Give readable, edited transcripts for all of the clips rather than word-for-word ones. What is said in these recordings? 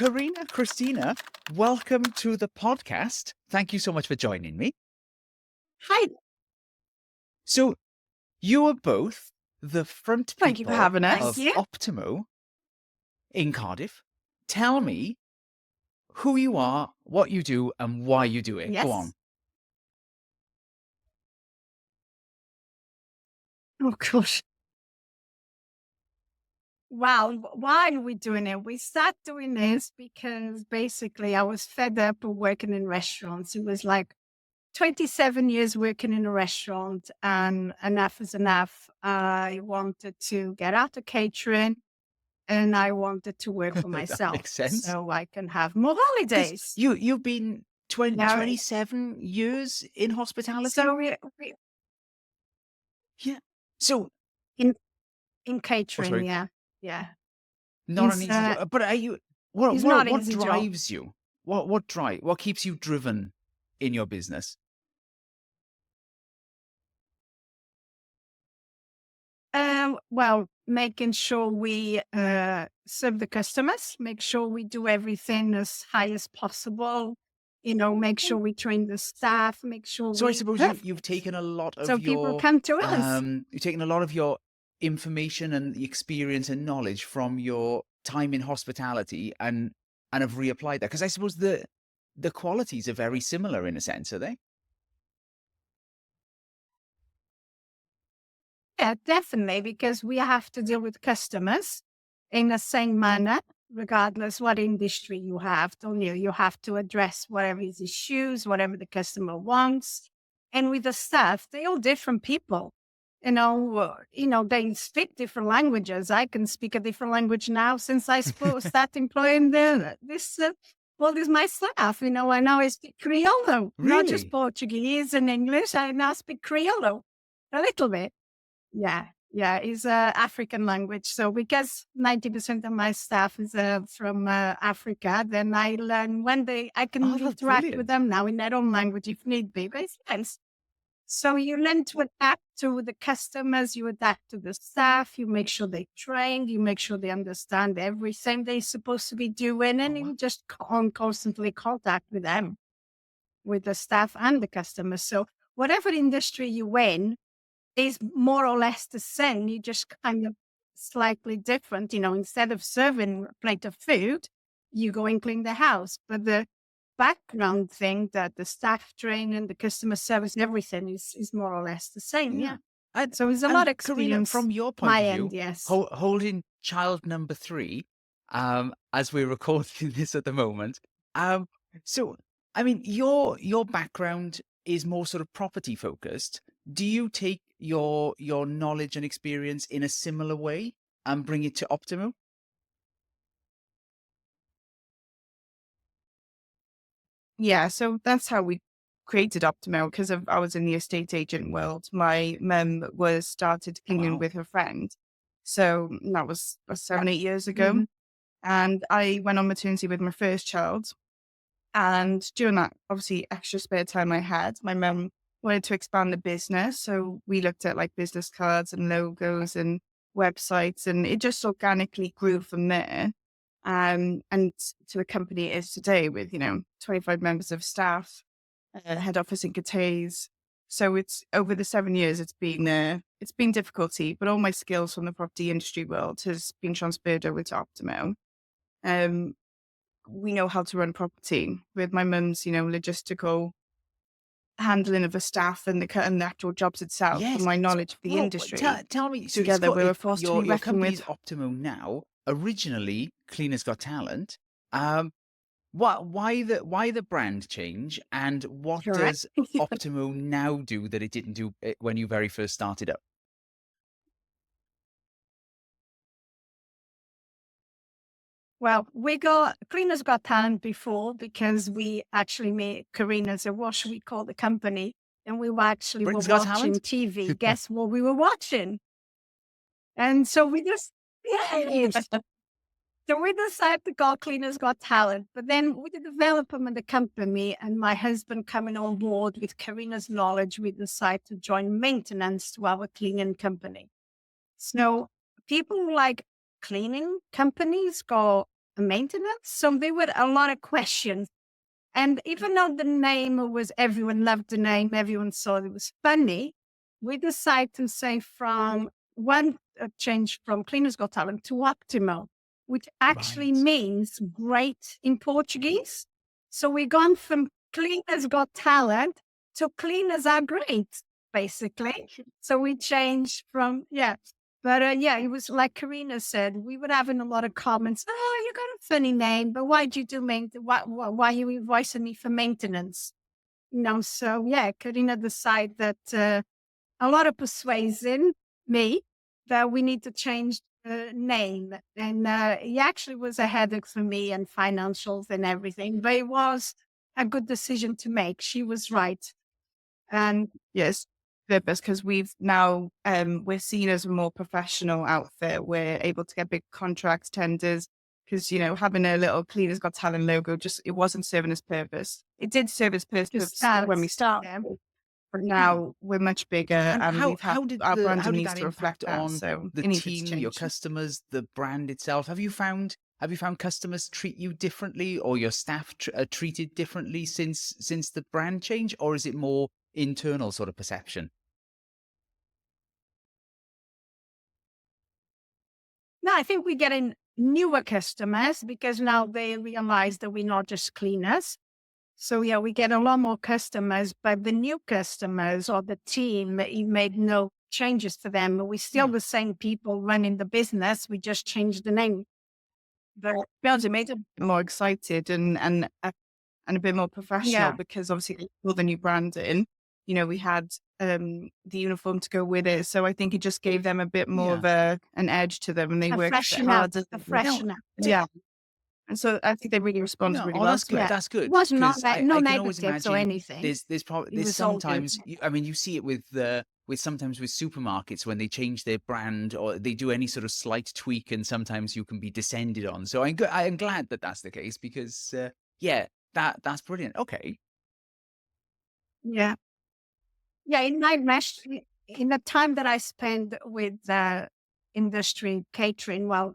Carina, Cristina, welcome to the podcast. Thank you so much for joining me. Hi. So, you are both the front Thank you for people having us. of Thank you. Optimo in Cardiff. Tell me who you are, what you do, and why you do it. Yes. Go on. Oh gosh. Wow. Why are we doing it? We started doing this because basically I was fed up of working in restaurants. It was like 27 years working in a restaurant, and enough is enough. I wanted to get out of catering and I wanted to work for That myself makes sense. so I can have more 'Cause holidays. you've been Now, 27 years in hospitality? so we Yeah. So, in oh, catering, sorry, yeah. Yeah. not It's an easy job. But are you, what, it's what, not an what easy job. drives you? What keeps you driven in your business? Well, making sure we serve the customers, make sure we do everything as high as possible, make sure we train the staff, make sure So I we suppose perfect. you've taken a lot So of people your come to us. you've taken a lot of your information and the experience and knowledge from your time in hospitality and have reapplied that. Because I suppose the qualities are very similar in a sense, are they? Yeah, definitely, because we have to deal with customers in the same manner, regardless what industry you have, don't you? You have to address whatever his issues, whatever the customer wants. And with the staff, they're all different people. They speak different languages. I can speak a different language now since I started employing this my staff. I now speak Criollo, not just Really? Portuguese and English. I now speak Criollo a little bit. Yeah, yeah, it's a African language. So because 90% of my staff is from Africa, then I learn I can Oh, that's interact with brilliant. them now in their own language if need be. But it's nice. So you learn to adapt to the customers, you adapt to the staff, you make sure they trained, you make sure they understand everything they're supposed to be doing, Oh, and wow. you just constantly contact with them, with the staff and the customers. So whatever industry you in is more or less the same. You just kind of slightly different. Instead of serving a plate of food, you go and clean the house. But the background thing, that the staff training, the customer service, and everything is more or less the same. Yeah. Yeah. And, So it's a lot of Karina, experience. from your point My of end, view, yes. holding child number 3, as we're recording this at the moment. So, I mean, your background is more sort of property focused. Do you take your knowledge and experience in a similar way and bring it to Optimo? Yeah, so that's how we created Optimo because I was in the estate agent world. My mum was started cleaning Wow. with her friend. So that was 7, 8 years ago. Mhm. And I went on maternity with my first child. And during that, obviously, extra spare time I had, my mum wanted to expand the business. So we looked at like business cards and logos and websites, and it just organically grew from there. And to the company it is today with, 25 members of staff, head office in Cathays. So it's over the 7 years, it's been difficulty, but all my skills from the property industry world has been transferred over to Optimo. Um, we know how to run property with my mum's, logistical handling of the staff and and the actual jobs itself, and Yes. my So, knowledge of the well, industry. tell me. So Together, we were forced to be your reckoned company's with. Optimo now. Originally, Cleaners Got Talent. Why the brand change, and what Correct. does Optimo now do that it didn't do when you very first started up? Well, we got Cleaners Got Talent before because we actually made Carina's a what should we call the company, and we were Britain's Got watching Talent? TV. Guess what we were watching? And so we just yes. So we decided to call Cleaners Got Talent, but then with the development of the company and my husband coming on board with Carina's knowledge, we decided to join maintenance to our cleaning company. So people like cleaning companies got maintenance. So there were a lot of questions. And even though the name was, everyone loved the name, everyone thought it was funny, we decided to say from one change from Cleaners Got Talent to Optimo, which actually Right. means great in Portuguese. So we've gone from Cleaners Got Talent to Cleaners Are Great, basically. So we changed from, yeah. But yeah, it was like Carina said, we were having a lot of comments. Oh, you got a funny name, but why do you do maintenance? Why are you invoicing me for maintenance? So yeah, Carina decided that a lot of persuasion me that we need to change the name. And it actually was a headache for me and financials and everything, but it was a good decision to make. She was right. And Yes, purpose, because we've now we're seen as a more professional outfit. We're able to get big contracts, tenders, because having a little Cleaners Got Talent logo it wasn't serving its purpose. It did serve its just purpose when we starts. started, Yeah. but Yeah. now we're much bigger, And and how we've had how did our the how branding did needs that to reflect impact that, on so the it needed to team, your change. customers, the brand itself? Have you found customers treat you differently, or your staff treated differently since the brand change, or is it more internal sort of perception? No, I think we're getting newer customers because now they realize that we're not just cleaners. So yeah, we get a lot more customers, but the new customers or the team, it made no changes for them. We're still Yeah. the same people running the business. We just changed the name. But To be honest, it made it more excited and a bit more professional, yeah, because obviously with the new branding, we had the uniform to go with it. So I think it just gave them a bit more Yeah. of an edge to them, and they a worked a bit freshen up, harder. a No, freshen up. Yeah. And so I think they really responded no. really Oh, well that's to good. it. Yeah, That's it good was not because no I can always negatives or imagine anything. there's probably It there's was all good. sometimes I mean you see it with sometimes with supermarkets when they change their brand or they do any sort of slight tweak, and sometimes you can be descended on. So I'm glad that that's the case because yeah, that's brilliant. Okay. Yeah. Yeah, in my in the time that I spent with the industry catering, well,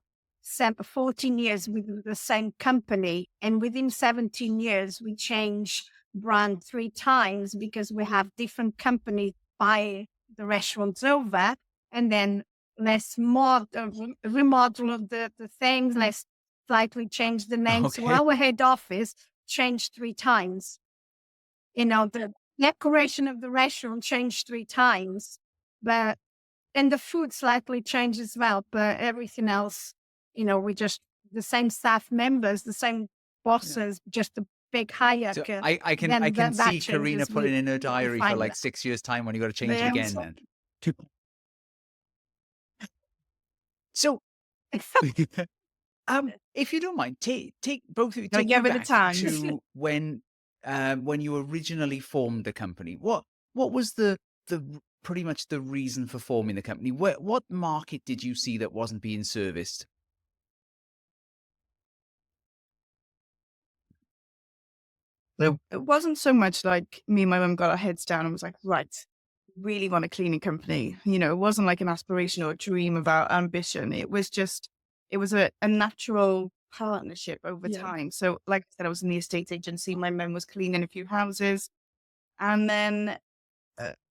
14 years with the same company, and within 17 years, we changed brand 3 times because we have different companies buy the restaurants over, and then let's remodel of the things, let's slightly change the name. So Okay. our head office changed 3 times. The decoration of the restaurant changed 3 times, but and the food slightly changed as well, but everything else, we just the same staff members, the same Yeah. bosses, just a big So hierarchy. I Then can that see Karina changes. putting in her We diary for find like that. 6 years time when you got to change it Then again then. So if you don't mind, Gotta take me give it a back time. to when you originally formed the company. What was pretty much the reason for forming the company? What market did you see that wasn't being serviced? It wasn't so much like me and my mum got our heads down and was like, right, really want a cleaning company. It wasn't like an aspiration or a dream about ambition. It was a natural partnership over yeah, time. So, like I said, I was in the estate agency. My mum was cleaning a few houses. And then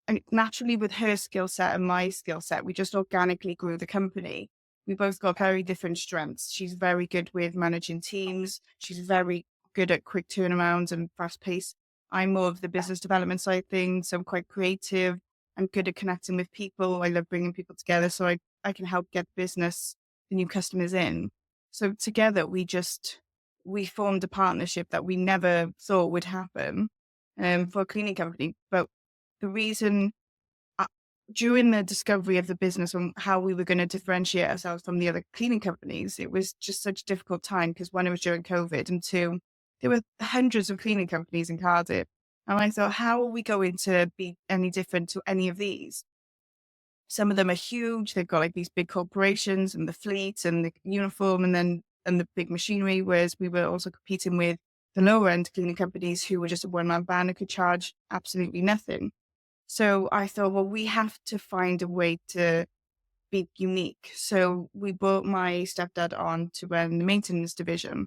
and naturally, with her skill set and my skill set, we just organically grew the company. We both got very different strengths. She's very good with managing teams. She's very good at quick turnarounds and fast pace. I'm more of the business development side of things. So I'm quite creative. I'm good at connecting with people. I love bringing people together. So I can help get business, the new customers in. So together, we formed a partnership that we never thought would happen for a cleaning company. But the reason uh, during the discovery of the business and how we were going to differentiate ourselves from the other cleaning companies, it was just such a difficult time because one, it was during COVID, and two, there were hundreds of cleaning companies in Cardiff. And I thought, how are we going to be any different to any of these? Some of them are huge. They've got like these big corporations and the fleet and the uniform and the big machinery. Whereas we were also competing with the lower end cleaning companies who were just a one man band and could charge absolutely nothing. So I thought, well, we have to find a way to be unique. So we brought my stepdad on to run the maintenance division.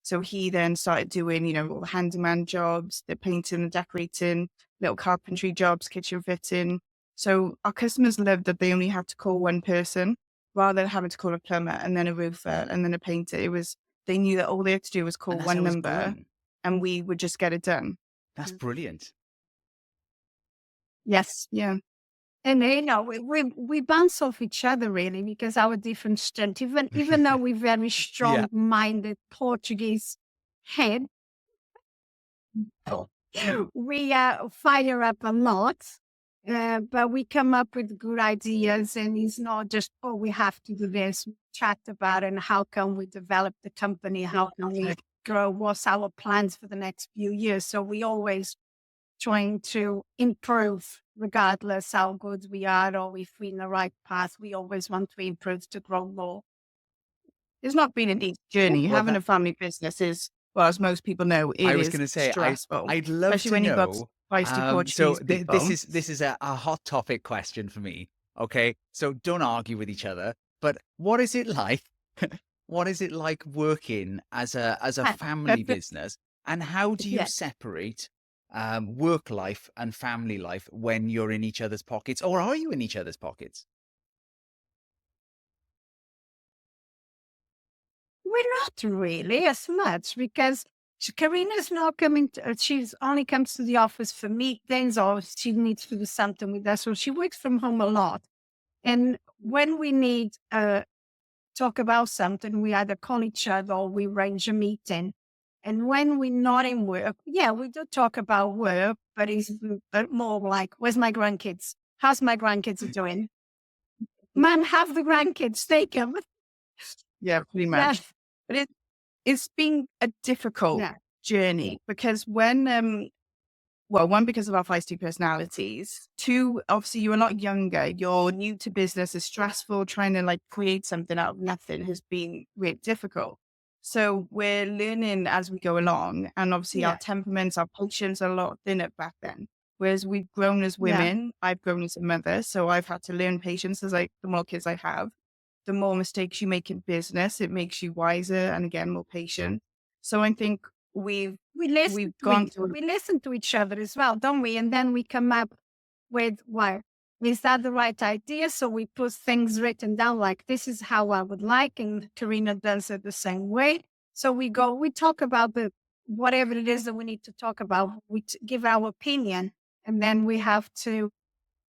So he then started doing, all the handyman jobs, the painting, the decorating, little carpentry jobs, kitchen fitting. So our customers loved that they only had to call one person rather than having to call a plumber and then a roofer and then a painter. They knew that all they had to do was call And that's one how it's number grown. and we would just get it done. That's brilliant. Yes. Yeah. And we bounce off each other really because our different strengths, even though we're very Yeah. strong-minded Portuguese head, Oh. we fire up a lot, but we come up with good ideas, and it's not just, oh, we have to do this. We chat about it and how can we develop the company? How can we grow? What's our plans for the next few years? So we always trying to improve regardless how good we are or if we're in the right path. We always want to improve to grow more. It's not been an easy journey. Well, Having a family business is, well, as most people know, it I was is going to say, stressful, I'd love especially to when you've got know. feisty So Portuguese this people. is a hot topic question for me. Okay, so don't argue with each other. But what is it like? What is it like working as a family business, and how do you Yes. separate work life and family life when you're in each other's pockets, or are you in each other's pockets? We're not really as much because Karina's not coming to, she's only comes to the office for meetings or she needs to do something with us. So she works from home a lot. And when we need talk about something, we either call each other or we arrange a meeting. And when we're not in work, yeah, we do talk about work, but it's more like, where's my grandkids? How's my grandkids doing? Mom, have the grandkids, take them. Yeah, pretty much. Yes. But it's been a difficult Yeah. journey because when well, one, because of our feisty personalities. Two, obviously you're a lot younger. You're new to business. It's stressful. Trying to like create something out of nothing has been really difficult. So we're learning as we go along. And obviously our Yeah. temperaments, our patience are a lot thinner back then. Whereas we've grown as Yeah. women, I've grown as a mother. So I've had to learn patience as the more kids I have. The more mistakes you make in business, it makes you wiser and again, more patient. So I think we've gone through. We listen to each other as well, don't we? And then we come up with, well, is that the right idea? So we put things written down like, this is how I would like, and Karina does it the same way. So we talk about whatever it is that we need to talk about. We give our opinion, and then we have to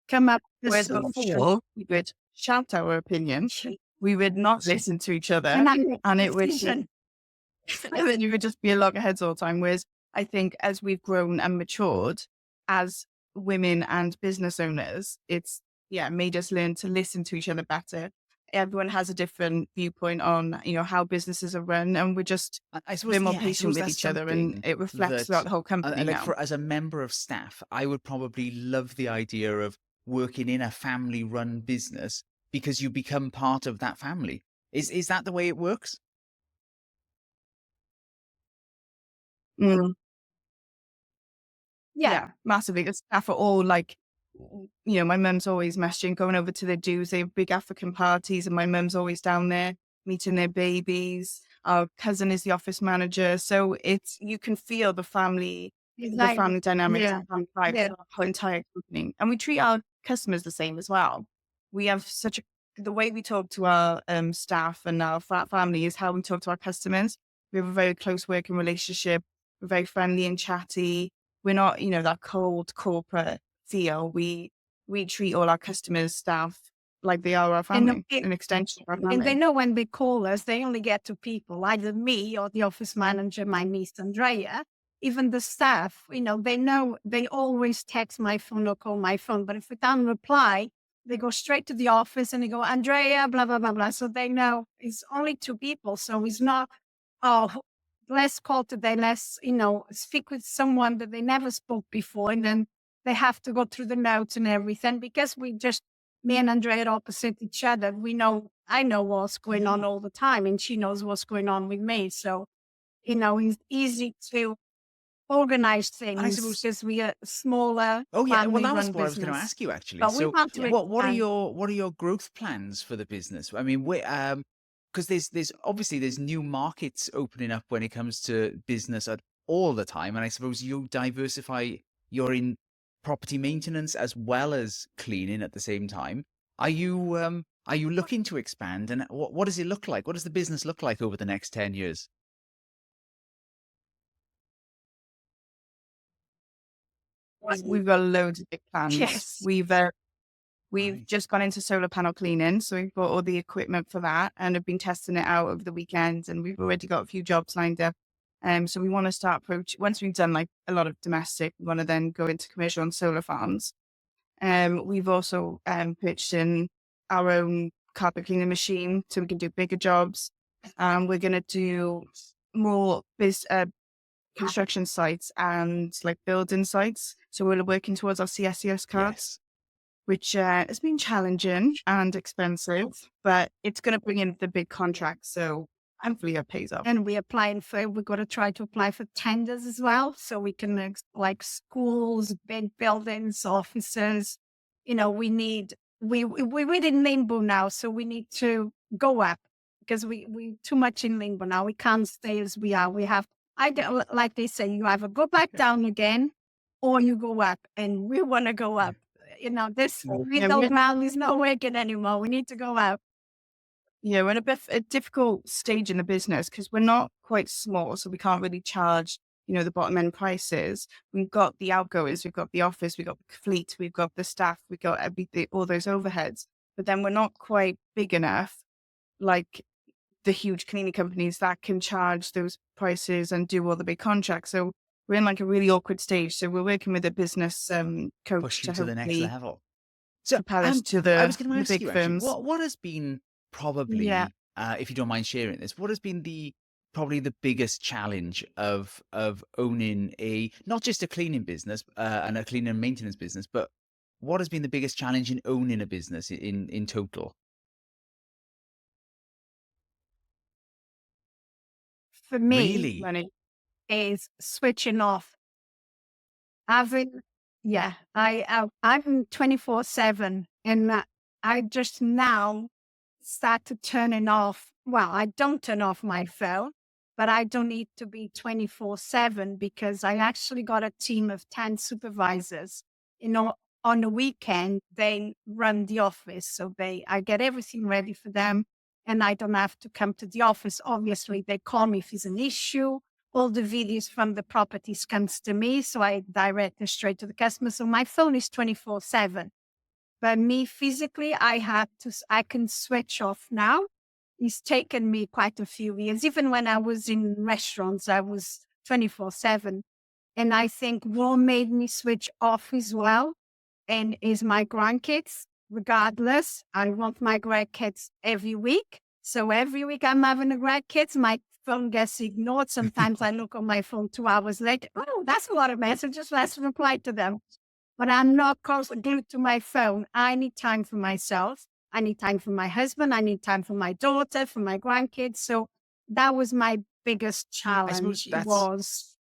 come up with Whereas a solution. before, we would shout our opinion. We would not listen to each other. And It would and then you would just be a loggerheads all the time. Whereas I think as we've grown and matured as women and business owners, it's made us learn to listen to each other better. Everyone has a different viewpoint on, how businesses are run, and we're just I a suppose, bit more I patient suppose with that's each other, and something it reflects that, throughout the whole company like, now. as a member of staff, I would probably love the idea of working in a family-run business because you become part of that family. Is that the way it works? Mm. yeah. Yeah, massively. The staff are all like, my mum's always messaging, going over to their dues. They have big African parties, and my mum's always down there meeting their babies. Our cousin is the office manager, so you can feel the family dynamics, Yeah. the family vibes Yeah. of the whole entire company, and we treat our customers the same as well. We have the way we talk to our staff and our family is how we talk to our customers. We have a very close working relationship. We're very friendly and chatty. We're not, that cold corporate feel. We treat all our customers, staff like they are our family, an extension of our family. And they know when they call us, they only get two people, either me or the office manager, my niece Andrea. Even the staff, they know, they always text my phone or call my phone. But if we don't reply, they go straight to the office and they go, Andrea, blah, blah, blah, blah. So they know it's only two people. So it's not, oh, let's call today, let's, speak with someone that they never spoke before. And then they have to go through the notes and everything because me and Andrea are opposite each other. I know what's going on all the time and she knows what's going on with me. So, it's easy to organize And I things suppose, because we are smaller oh yeah, well, that was family-run what I was going to business. ask you actually. But we So, want to what are expand. your growth plans for the business? I mean, because there's obviously there's new markets opening up when it comes to business at all the time, and I suppose you diversify. You're in property maintenance as well as cleaning at the same time. Are you looking to expand, and what does it look like? What does the business look like over the next 10 years? We've got loads of big plans. Yes. We've Right. just gone into solar panel cleaning, so we've got all the equipment for that, and have been testing it out over the weekend, and we've already got a few jobs lined up. So we want to start once we've done like a lot of domestic, we want to then go into commercial and solar farms. We've also purchased in our own carpet cleaning machine, so we can do bigger jobs. We're going to do more construction sites and like building sites. So we're working towards our CSCS cards, Yes. which has been challenging and expensive, but it's going to bring in the big contracts. So hopefully it pays off. And we've got to try to apply for tenders as well. So we can, like schools, big buildings, offices, we're in limbo now. So we need to go up because we too much in limbo now. We can't stay as we are. Like they say, you either go back down again or you go up, and we want to go up. This middle ground is not working anymore. We need to go up. Yeah, we're in a difficult stage in the business because we're not quite small, so we can't really charge, the bottom end prices. We've got the outgoers, we've got the office, we've got the fleet, we've got the staff, we've got everything, all those overheads. But then we're not quite big enough, like the huge cleaning companies that can charge those prices and do all the big contracts. So we're in like a really awkward stage. So we're working with a business coach Push to you to the next hopefully level. So, propel us to I was going to the ask big you actually, firms. what has been Yeah. probably, if you don't mind sharing this, what has been probably the biggest challenge of owning not just a cleaning business and a cleaning and maintenance business, but what has been the biggest challenge in owning a business in total? For me, Really? is switching off. Having, yeah, I'm 24/7, and I just now started turning off. Well, I don't turn off my phone, but I don't need to be 24/7 because I actually got a team of 10 supervisors. On the weekend, they run the office. So I get everything ready for them, and I don't have to come to the office. Obviously, they call me if there's an issue. All the videos from the properties comes to me, so I direct it straight to the customer. So my phone is 24/7. But me physically, I can switch off now. It's taken me quite a few years. Even when I was in restaurants, I was 24/7. And I think what made me switch off as well and is my grandkids. Regardless, I want my grandkids every week. So every week I'm having a grandkids, my phone gets ignored. Sometimes I look on my phone 2 hours later. Oh, that's a lot of messages. Let's reply to them. But I'm not constantly glued to my phone. I need time for myself. I need time for my husband. I need time for my daughter, for my grandkids. So that was my biggest I suppose challenge was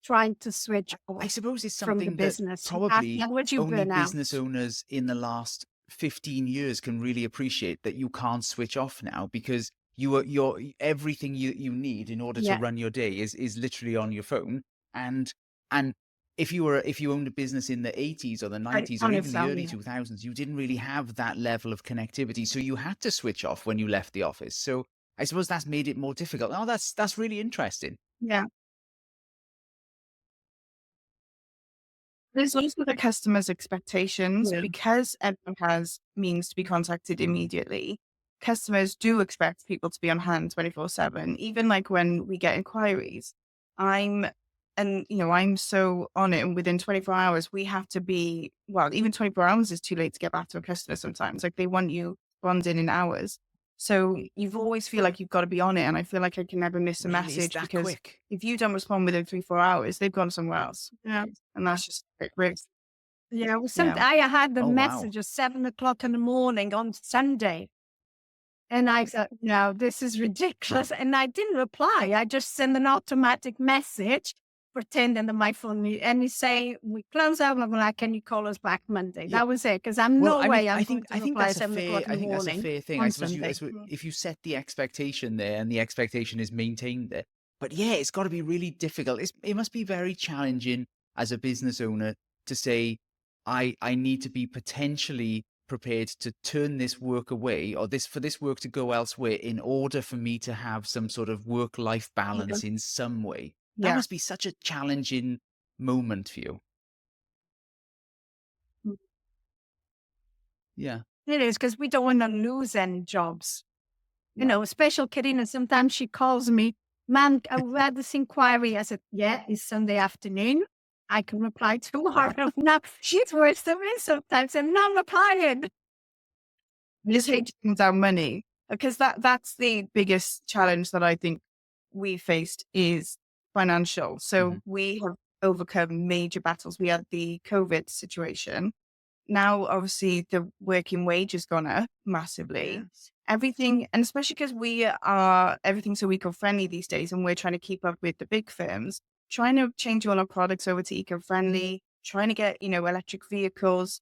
trying to switch I off suppose it's from the something that business. probably Would you only burn out? business owners in the last 15 years can really appreciate, that you can't switch off now because you're everything you need in order to Yeah, run your day is literally on your phone. And if you owned a business in the 80s or the 90s or on your even the phone. early Yeah. 2000s, you didn't really have that level of connectivity, so you had to switch off when you left the office. So I suppose that's made it more difficult. Oh, that's really interesting. Yeah. There's also the customer's expectations Yeah. because everyone has means to be contacted immediately. Customers do expect people to be on hand 24/7. Even like when we get inquiries, I'm so on it, and within 24 hours, we have to be, well, even 24 hours is too late to get back to a customer sometimes. Like they want you responding in hours. So you've always feel like you've got to be on it. And I feel like I can never miss a Really? It's message that because quick? if you don't respond within 3-4 hours, they've gone somewhere else. Yeah. And that's just great. Yeah. Well, Yeah. I had the Oh, wow. message at 7 o'clock in the morning on Sunday. And I thought, no, this is ridiculous. And I didn't reply. I just sent an automatic message pretending that my phone, and you say, we close out, I'm like, can you call us back Monday? Yeah. That was it. Because I'm Well, no I mean, way I'm I going think to I think reply at that's a 7 o'clock fair in the morning thing. I on suppose Sunday. if you set the expectation there and the expectation is maintained there. But yeah, it's got to be really difficult. It must be very challenging as a business owner to say, I need to be potentially prepared to turn this work away or this work to go elsewhere in order for me to have some sort of work-life balance in some way. That Yeah. must be such a challenging moment for you. Yeah. It is, because we don't want to lose any jobs. You Yeah. know, especially Karina, sometimes she calls me, "Ma'am, I read this inquiry." I said, "Yeah, it's Sunday afternoon. I can reply tomorrow." Now, she's worse than me sometimes, and I'm replying. I just hate to come down money because that's the biggest challenge that I think we faced is financial. So Mhm. we have overcome major battles. We had the COVID situation. Now, obviously, the working wage has gone up massively. Yes. Everything, and especially because we are everything's so eco-friendly these days, and we're trying to keep up with the big firms, trying to change all our products over to eco-friendly, trying to get, electric vehicles,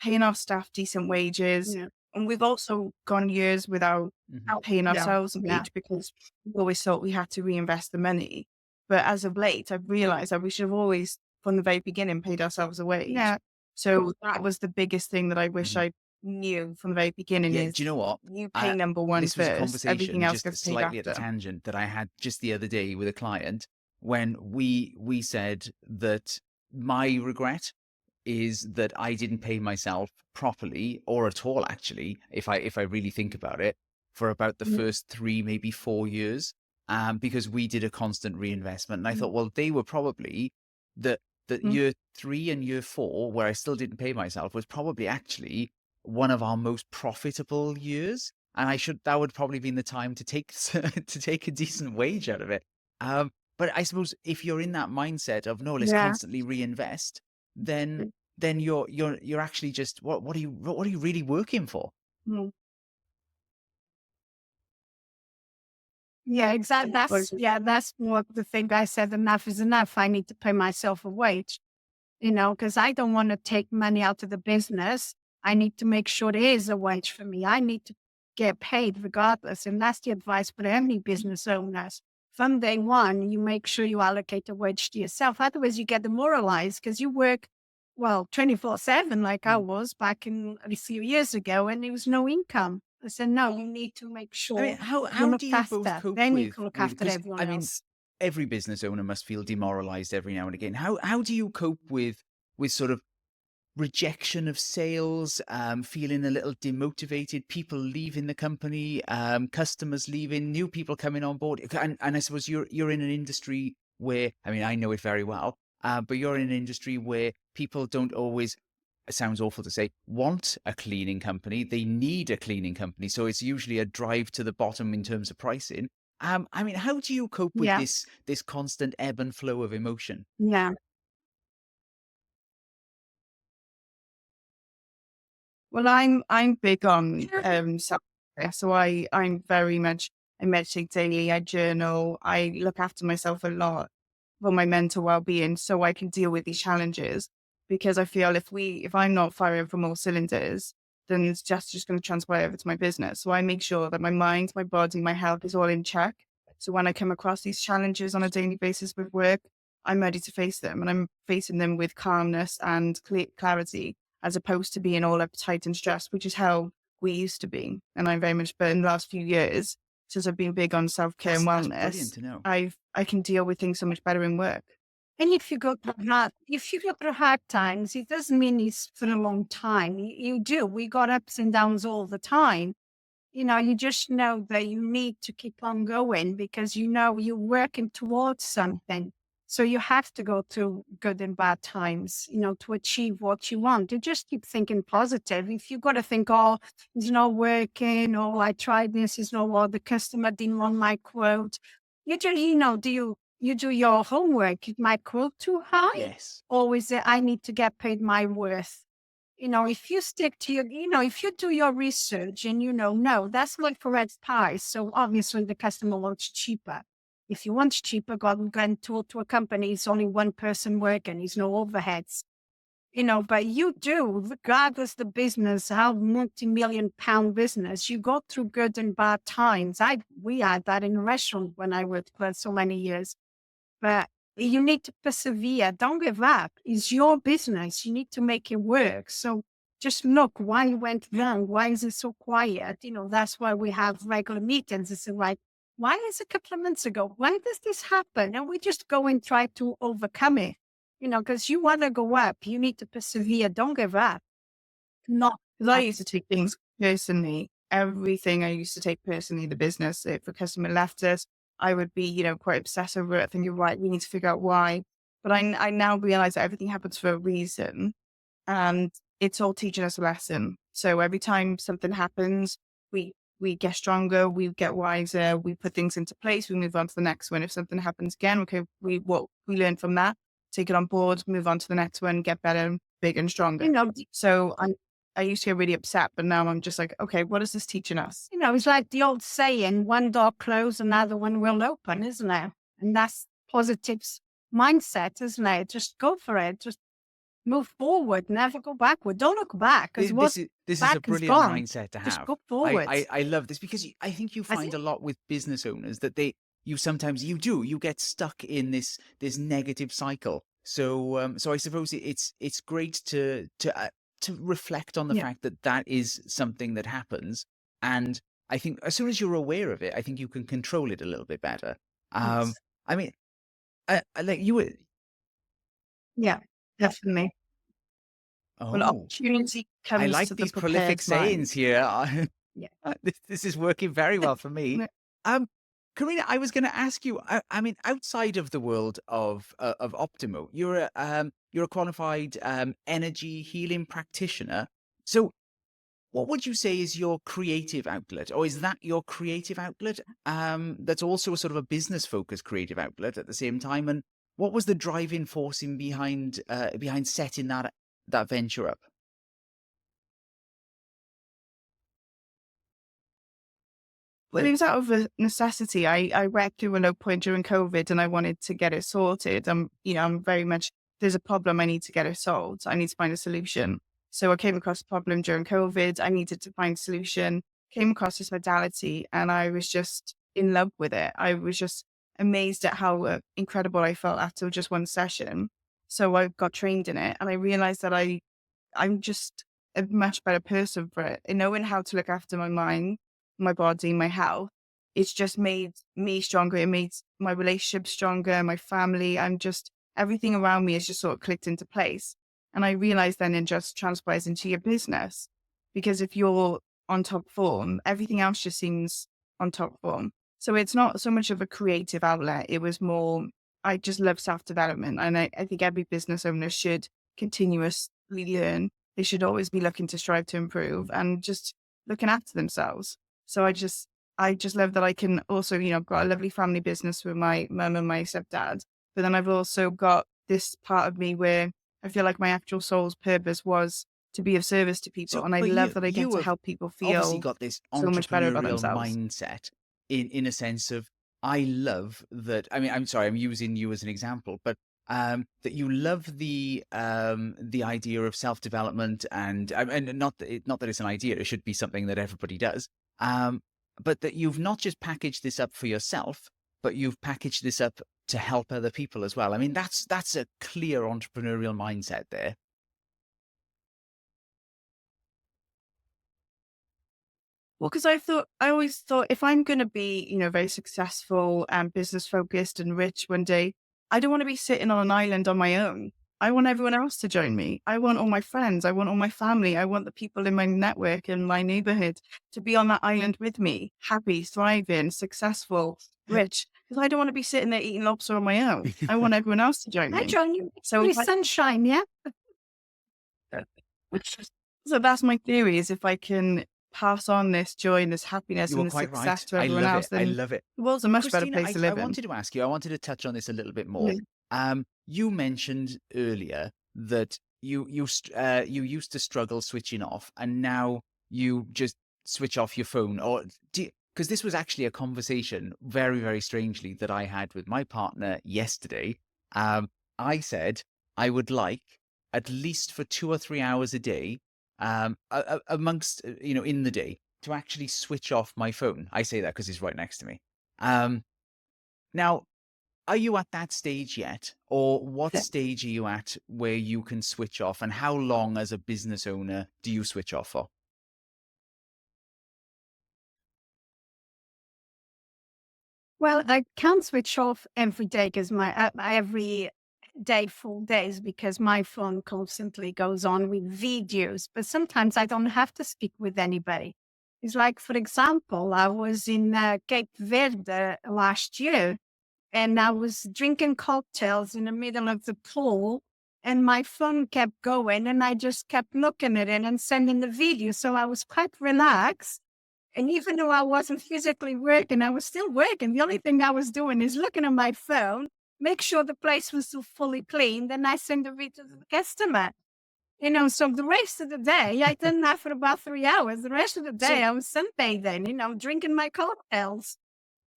paying our staff decent wages. Yeah. And we've also gone years without Mhm. paying Yeah. ourselves a Yeah. wage because we always thought we had to reinvest the money. But as of late, I've realized that we should have always, from the very beginning, paid ourselves a wage. Yeah. So that was the biggest thing that I wish Mhm. I knew from the very beginning Yeah, is do you know what? you pay number one This was a first, everything conversation else just gets paid slightly at a after. tangent that I had just the other day with a client when we said that my regret is that I didn't pay myself properly or at all actually, if I really think about it, for about the Mm. first 3, maybe 4 years, because we did a constant reinvestment. And I thought, well, they were probably the Mm. year 3 and year 4, where I still didn't pay myself, was probably actually one of our most profitable years. And that would probably been the time to take to take a decent wage out of it. But I suppose if you're in that mindset of no, let's Yeah. constantly reinvest, then you're actually just what are you really working for? Mm. Yeah, exactly. That's what the thing I said. Enough is enough. I need to pay myself a wage. Because I don't want to take money out of the business. I need to make sure there is a wage for me. I need to get paid regardless. And that's the advice for any business owners. From day one, you make sure you allocate a wage to yourself. Otherwise, you get demoralized because you work, 24/7, like I Mm. was back in a few years ago, and there was no income. I said, no, you need to make I mean, sure how you do look you both after. cope Then you can look with after because everyone I mean, else. every business owner must feel demoralized every now and again. How do you cope with sort of rejection of sales, feeling a little demotivated, people leaving the company, customers leaving, new people coming on board? And I suppose you're in an industry where, I mean, I know it very well, but you're in an industry where people don't always, it sounds awful to say, want a cleaning company. They need a cleaning company. So it's usually a drive to the bottom in terms of pricing. I mean, how do you cope with Yeah. this constant ebb and flow of emotion? Yeah. Well, I'm big on self-care, so I meditate daily, I journal, I look after myself a lot for my mental well-being, so I can deal with these challenges. Because I feel if I'm not firing from all cylinders, then it's just going to transpire over to my business. So I make sure that my mind, my body, my health is all in check. So when I come across these challenges on a daily basis with work, I'm ready to face them, and I'm facing them with calmness and clarity as opposed to being all uptight and stressed, which is how we used to be. And I'm very much, but in the last few years, since I've been big on self-care and That's brilliant wellness, to know. I can deal with things so much better in work. And if you go through hard times, it doesn't mean it's for a long time. You do. We got ups and downs all the time. You just know that you need to keep on going because you're working towards something. So you have to go through good and bad times, to achieve what you want. You just keep thinking positive. If you got to think, oh, it's not working, or I tried this, it's not what the customer didn't want my quote. You just, you do your homework. Is my quote too high? Yes. Or is it I need to get paid my worth? If you stick to if you do your research and no, that's not correct price. So obviously the customer wants cheaper. If you want cheaper, go and talk to a company. It's only one person working. There's no overheads. But you do, regardless the business, how multi-million pound business, you go through good and bad times. We had that in a restaurant when I worked for so many years. But you need to persevere. Don't give up. It's your business. You need to make it work. So just look why it went wrong. Why is it so quiet? That's why we have regular meetings. It's like, why is a couple of months ago? Why does this happen? And we just go and try to overcome it. Because you want to go up, you need to persevere. Don't give up. Not Because I used to take things personally. Everything I used to take personally, the business. If a customer left us, I would be, quite obsessed over it. Thinking, right, we need to figure out why. But I now realize that everything happens for a reason, and it's all teaching us a lesson. So every time something happens, we get stronger, we get wiser, we put things into place, we move on to the next one. If something happens again, okay, what we learn from that, take it on board, move on to the next one, get better, bigger and stronger. So I used to get really upset, but now I'm just like, okay, what is this teaching us? It's like the old saying, one door closed, another one will open, isn't it? And that's positive mindset, isn't it? Just go for it. Just move forward, never go backward. Don't look back. Because This is a brilliant mindset to just have. go forward. I love this because I think you find a lot with business owners that you get stuck in this negative cycle. So I suppose it's great to reflect on the fact that is something that happens. And I think as soon as you're aware of it, I think you can control it a little bit better. Yes. I mean, I like you were. Yeah, definitely. When Oh, opportunity comes I like to these the prolific prepared mind. sayings here. Yeah. This is working very well for me. No. Karina, I was going to ask you. I mean, outside of the world of Optimo, you're a qualified energy healing practitioner. So, what would you say is your creative outlet, or is that your creative outlet? That's also a sort of a business focused creative outlet at the same time. And what was the driving force behind setting that venture up? Well, it was out of a necessity. I went through a low point during COVID and I wanted to get it sorted. I'm very much, there's a problem, I need to get it solved. I need to find a solution. So I came across a problem during COVID. I needed to find a solution, came across this modality, and I was just in love with it. I was just amazed at how incredible I felt after just one session. So I got trained in it and I realized that I'm just a much better person for it. And knowing how to look after my mind, my body, my health, it's just made me stronger. It made my relationship stronger, my family. Everything around me has just sort of clicked into place. And I realized then it just transpires into your business. Because if you're on top form, everything else just seems on top form. So it's not so much of a creative outlet. It was more, I just love self-development. And I think every business owner should continuously learn. They should always be looking to strive to improve and just looking after themselves. So I just love that I can also, I've got a lovely family business with my mum and my stepdad, but then I've also got this part of me where I feel like my actual soul's purpose was to be of service to people. So, And I but love that I get you to have help people obviously feel got this so much better about entrepreneurial themselves. mindset in a sense of, I love that. I mean, I'm sorry, I'm using you as an example, but that you love the idea of self-development and not that it's an idea, it should be something that everybody does. But that you've not just packaged this up for yourself, but you've packaged this up to help other people as well. I mean, that's a clear entrepreneurial mindset there. Well, because I always thought if I'm going to be, very successful and business focused and rich one day, I don't want to be sitting on an island on my own. I want everyone else to join me. I want all my friends. I want all my family. I want the people in my network and my neighborhood to be on that island with me, happy, thriving, successful, rich. Because I don't want to be sitting there eating lobster on my own. I want everyone else to join I me. join you. So if I- Sunshine, yeah? so that's my theory: is if I can pass on this joy and this happiness You and were the quite success right. to I everyone love else, it. I then love it. the world's a much better Christina, place to live I in. wanted to ask you, I wanted to touch on this a little bit more. Yeah. You mentioned earlier that you used to struggle switching off, and now you just switch off your phone. Or because this was actually a conversation, very, very strangely, that I had with my partner yesterday. I said I would like, at least for 2 or 3 hours a day, amongst, in the day, to actually switch off my phone. I say that because it's right next to me. Now, are you at that stage yet? Or what stage are you at where you can switch off? And how long, as a business owner, do you switch off for? Well, I can't switch off every day because every day, full days, because my phone constantly goes on with videos. But sometimes I don't have to speak with anybody. It's like, for example, I was in Cape Verde last year, and I was drinking cocktails in the middle of the pool, and my phone kept going, and I just kept looking at it and sending the video. So I was quite relaxed. And even though I wasn't physically working, I was still working. The only thing I was doing is looking at my phone, make sure the place was still fully clean. Then I send the video to the customer. So the rest of the day, I didn't have for about 3 hours. The rest of the day, So I was sunbathing, drinking my cocktails.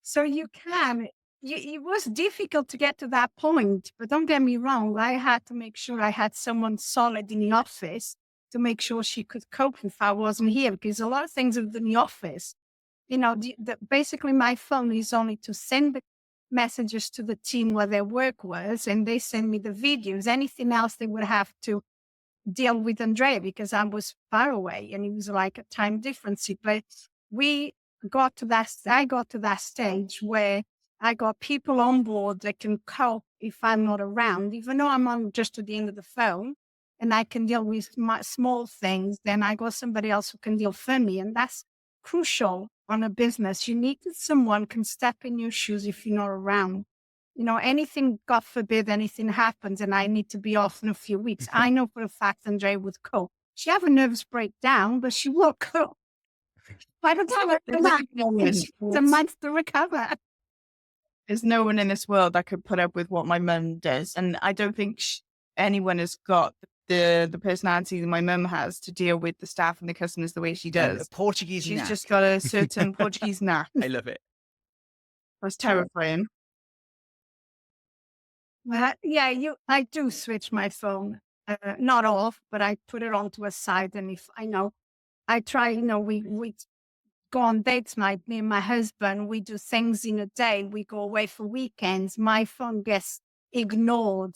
So it was difficult to get to that point. But don't get me wrong, I had to make sure I had someone solid in the office to make sure she could cope if I wasn't here, because a lot of things in the office, basically my phone is only to send the messages to the team where their work was, and they send me the videos. Anything else they would have to deal with Andrea because I was far away and it was like a time difference. But we I got to that stage where I got people on board that can cope if I'm not around, even though I'm on just at the end of the phone and I can deal with my small things, then I got somebody else who can deal for me. And that's crucial on a business. You need someone can step in your shoes if you're not around. Anything, God forbid, anything happens and I need to be off in a few weeks. I know for a fact Andre would cope. She have a nervous breakdown, but she will cope. By the time I come back, it's a month to recover. There's no one in this world that could put up with what my mum does. And I don't think anyone has got the personality that my mum has to deal with the staff and the customers the way she does. Portuguese She's knack. just got a certain Portuguese knack. I love it. That's terrifying. I do switch my phone, not off, but I put it onto a side. And if I know, I try, we go on dates night, me and my husband, we do things in a day. We go away for weekends. My phone gets ignored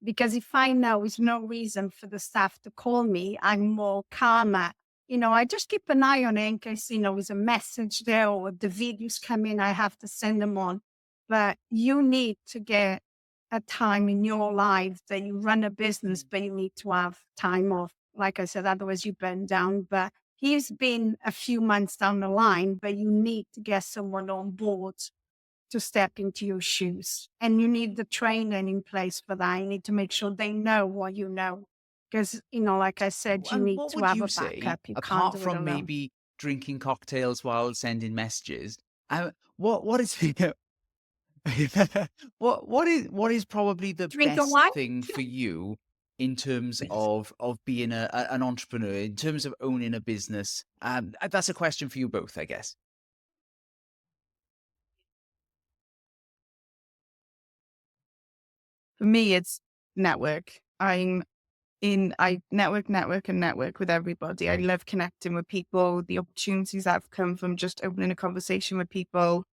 because if I know there's no reason for the staff to call me, I'm more calmer. I just keep an eye on it in case, there's a message there or the videos come in, I have to send them on. But you need to get a time in your life that you run a business, but you need to have time off. Like I said, otherwise you burn down. But he's been a few months down the line, but you need to get someone on board to step into your shoes. And you need the training in place for that. You need to make sure they know what you know. Because, like I said, you And need what to would have you a say, backup. You can't apart do it from alone. maybe drinking cocktails while sending messages, what is what is probably the Drink a best wine? thing for you in terms of being an entrepreneur, in terms of owning a business? That's a question for you both, I guess. For me, it's network. I network with everybody. I love connecting with people, the opportunities that have come from just opening a conversation with people.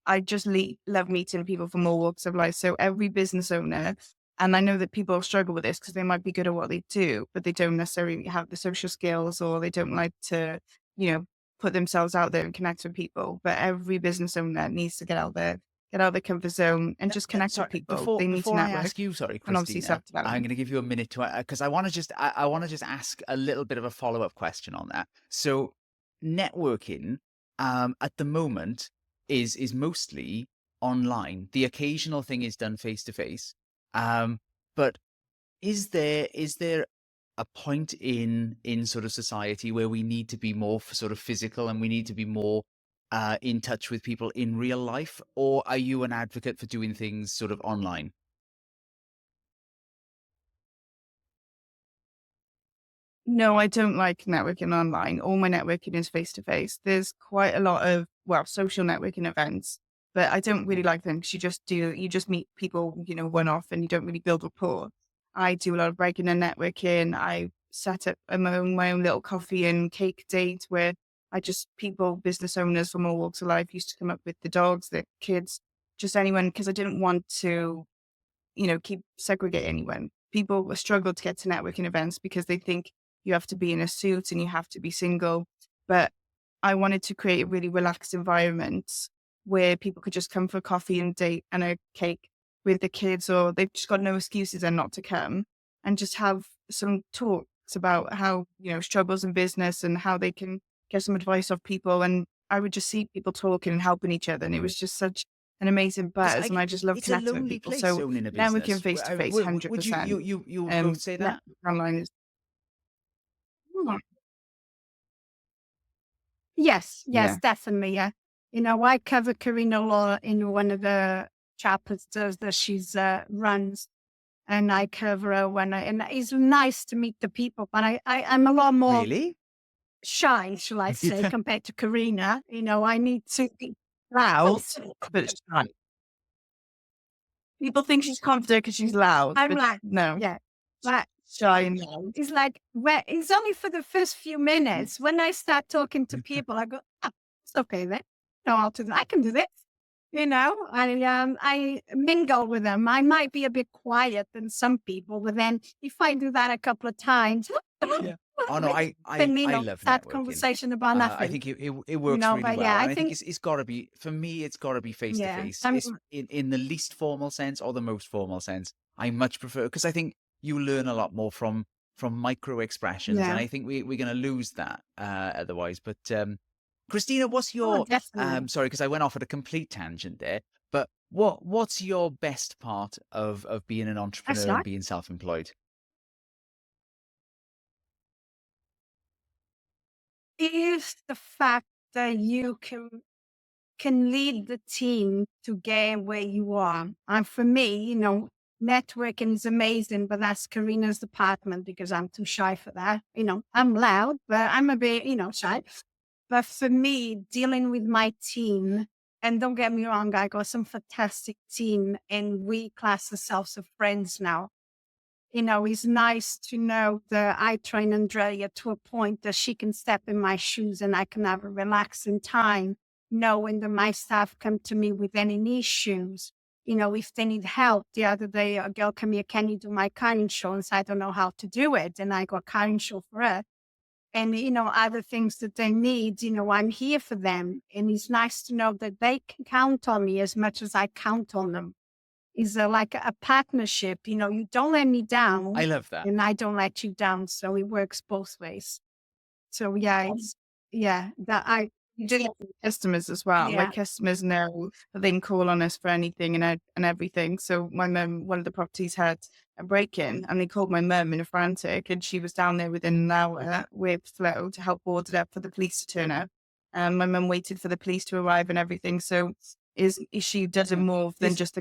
I just love meeting people from all walks of life. So every business owner, and I know that people struggle with this because they might be good at what they do, but they don't necessarily have the social skills or they don't like to, put themselves out there and connect with people. But every business owner needs to get out there, get out of their comfort zone and just connect Sorry, with people. They need to before I network ask you, sorry, and obviously Christina, I'm self-development. going to give you a minute to because I want to I want to just ask a little bit of a follow-up question on that. So, networking at the moment is mostly online. The occasional thing is done face to face. But is there a point in sort of society where we need to be more sort of physical and we need to be more in touch with people in real life, or are you an advocate for doing things sort of online? No, I don't like networking online. All my networking is face to face. There's quite a lot of social networking events, but I don't really like them because you just meet people, one off, and you don't really build rapport. I do a lot of regular networking. I set up my own little coffee and cake date where business owners from all walks of life used to come up with the dogs, the kids, just anyone, because I didn't want to, keep segregate anyone. People struggle to get to networking events because they think you have to be in a suit and you have to be single. But I wanted to create a really relaxed environment where people could just come for a coffee and date and a cake with the kids, or they've just got no excuses and not to come, and just have some talks about how, struggles in business and how they can get some advice off people. And I would just see people talking and helping each other. And it was just such an amazing Because buzz. And I just love it's a connecting with lonely people. place So owning a networking business. face to face, Would you 100%. you would both say that? Online is. Yes, yes, Yeah. definitely. Yeah. I cover Carina Law in one of the chapters that she's runs, and I cover her and it's nice to meet the people, but I'm a lot more Really? shy, shall I say, Yeah. compared to Carina. I need to be Loud, but shy. People think she's confident because she's loud, I'm but like, no, yeah, but shy and loud. it's like, it's only for the first few minutes. When I start talking to people, I go, oh, it's okay then. No, I can do this. I mingle with them. I might be a bit quiet than some people, but then if I do that a couple of times, Yeah. Oh no, then I love start networking. conversation about I nothing. think it works really But well, yeah, and I I think think it's got to be, for me. It's got to be face to yeah, face. It's in the least formal sense or the most formal sense. I much prefer, because I think you learn a lot more from micro expressions, and yeah, I think we're going to lose that otherwise. But Christina, what's oh, your definitely. sorry, because I went off at a complete tangent there. But what's your best part of being an That's entrepreneur and right. being self-employed? Is the fact that you can lead the team to get where you are. And for me, networking is amazing, but that's Karina's department because I'm too shy for that. I'm loud, but I'm a bit, shy. But for me, dealing with my team, and don't get me wrong, I got some fantastic team and we class ourselves as friends now. It's nice to know that I train Andrea to a point that she can step in my shoes and I can have a relaxing time, knowing that my staff come to me with any issues. If they need help. The other day, a girl came here, can you do my car insurance? I don't know how to do it. And I got car insurance for her. And, other things that they need, I'm here for them. And it's nice to know that they can count on me as much as I count on them. Is like a partnership. You don't let me I down love that. and I don't let you down. So it works both ways. So yeah, that You do that with customers as well. yeah, Like customers know that they can call on us for anything and everything. So my mum, one of the properties had a break-in, and they called my mum in a frantic, and she was down there within an hour with Flo to help board it up for the police to turn up. And my mum waited for the police to arrive and everything. So is she does it more than There's just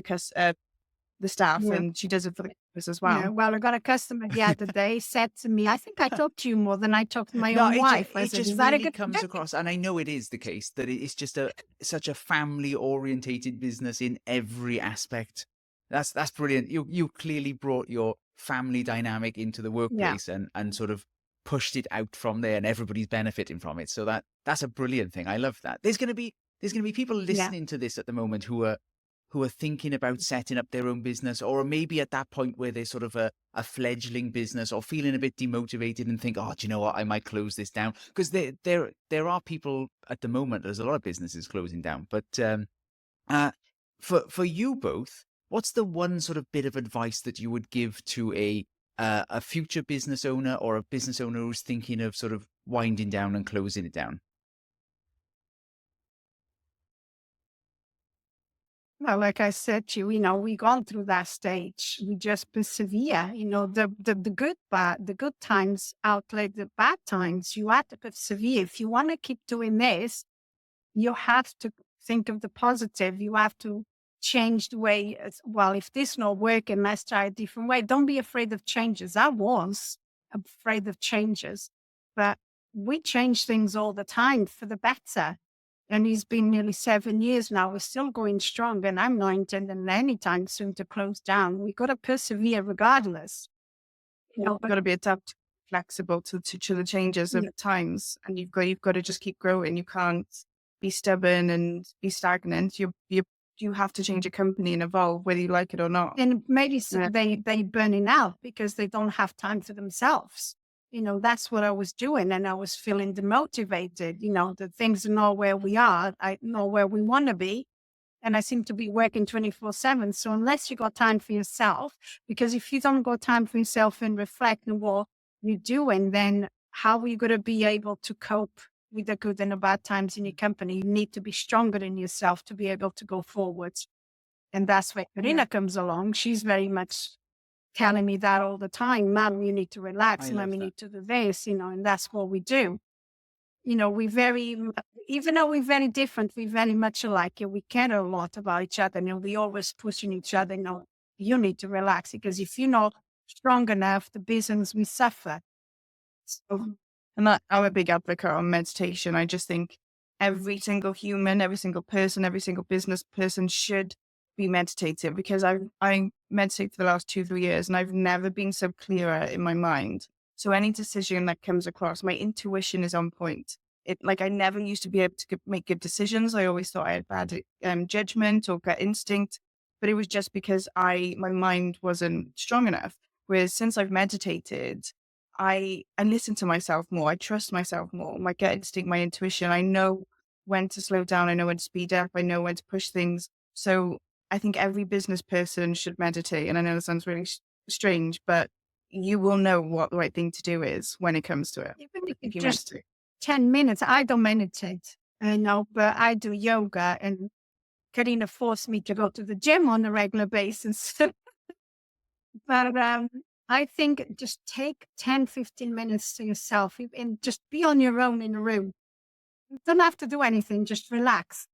the staff, yeah. and she does it for the customers as Yeah, well. well, I got a customer the other day said to me, I think I talked to you more than I talked to my No, own wife. I it said, just is that a really good comes thing? across, and I know it is the case, that it's just such a family orientated business in every aspect. That's brilliant. You clearly brought your family dynamic into the Yeah, workplace and sort of pushed it out from there, and everybody's benefiting from it. So that's a brilliant thing. I love that. There's gonna be people yeah. listening to this at the moment who are thinking about setting up their own business, or maybe at that point where they're sort of a fledgling business, or feeling a bit demotivated and think, oh, do you know what, I might close this down. Because there are people at the moment, there's a lot of businesses closing down. But uh, for you both, what's the one sort of bit of advice that you would give to a future business owner, or a business owner who's thinking of sort of winding down and closing it down? Well, like I said to you, we gone through that stage. We just persevere. The good part, the good times outweigh the bad times. You have to persevere. If you want to keep doing this, you have to think of the positive. You have to change the way, well, if this not working, let's try a different way. Don't be afraid of changes. I was afraid of changes, but we change things all the time for the better. And it's been nearly 7 years now. We're still going strong, and I'm not intending anytime soon to close down. We got to persevere regardless. You've got to be adaptable, flexible to the changes of times, and you've got to just keep growing. You can't be stubborn and be stagnant. You have to change your company and evolve, whether you like it or not. And maybe they burning out because they don't have time for themselves. That's what I was doing, and I was feeling demotivated. The things are not where we are. I know where we want to be, and I seem to be working 24/7. So unless you got time for yourself, because if you don't got time for yourself and reflect on what you're doing, then how are you going to be able to cope with the good and the bad times in your company? You need to be stronger in yourself to be able to go forwards. And that's where Carina comes along. She's very much telling me that all the time. Mom, you need to relax. Mom, you need to do this, and that's what we do. Even though we're very different, we're very much alike. We care a lot about each other. We always pushing each other. You need to relax, because if you're not strong enough, the business will suffer. So, and I'm a big advocate on meditation. I just think every single human, every single person, every single business person should be meditative, because I meditate for the last 2-3 years, and I've never been so clearer in my mind. So any decision that comes across, my intuition is on point. I never used to be able to make good decisions. I always thought I had bad judgment or gut instinct, but it was just because my mind wasn't strong enough. Whereas since I've meditated, I listen to myself more. I trust myself more. My gut instinct, my intuition. I know when to slow down. I know when to speed up. I know when to push things. So I think every business person should meditate. And I know it sounds really strange, but you will know what the right thing to do is when it comes to it. Even if you just meditate. 10 minutes, I don't meditate, but I do yoga, and Carina forced me to go to the gym on a regular basis. But I think just take 10-15 minutes to yourself and just be on your own in a room. You don't have to do anything, just relax.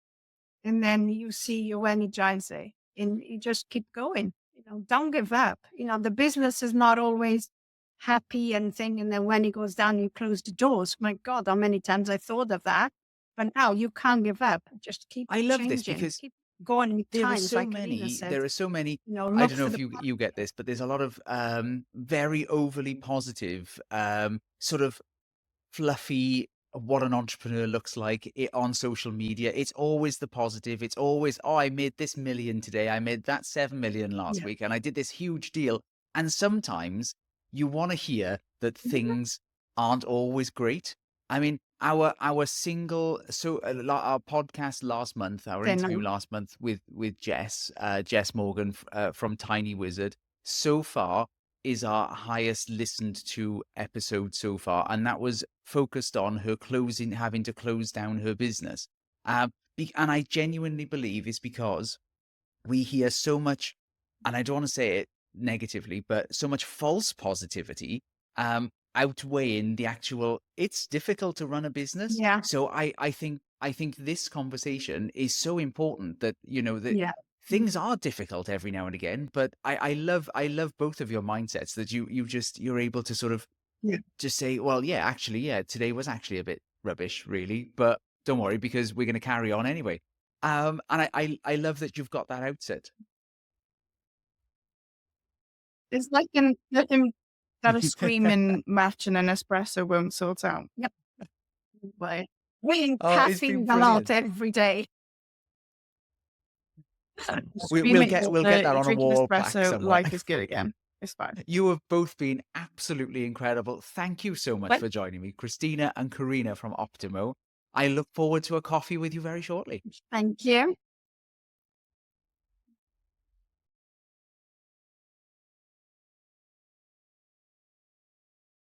And then you see your energizer, and you just keep going. Don't give up. The business is not always happy and thing. And then when it goes down, you close the doors. My God, how many times I thought of that. But now you can't give up. Just keep I love changing. this because keep going with there are times, so like Carina many. said. There are so many. I Look don't know for if the you get this, but there's a lot of very overly positive, sort of fluffy what an entrepreneur looks like on social media. It's always the positive. It's always, oh, I made this million today. I made that 7 million last week, and I did this huge deal. And sometimes you want to hear that things aren't always great. I mean, our podcast last month, our interview last month with Jess Morgan from Tiny Wizard, so far is our highest listened to episode so far, and that was focused on her having to close down her business. And I genuinely believe it's because we hear so much, and I don't want to say it negatively, but so much false positivity outweighing the actual. It's difficult to run a business. Yeah. So I think this conversation is so important that that things are difficult every now and again, but I love both of your mindsets, that you're able to sort of just say, well, today was actually a bit rubbish, really, but don't worry, because we're going to carry on anyway. And I love that you've got that outset. It's like nothing that a screaming match and an espresso won't sort out. Yep. But we it's been caffeine a lot brilliant. every day. We'll get that on a wall plaque somewhere. Life is good again. It's fine. You have both been absolutely incredible. Thank you so much for joining me, Cristina and Carina from Optimo. I look forward to a coffee with you very shortly. Thank you.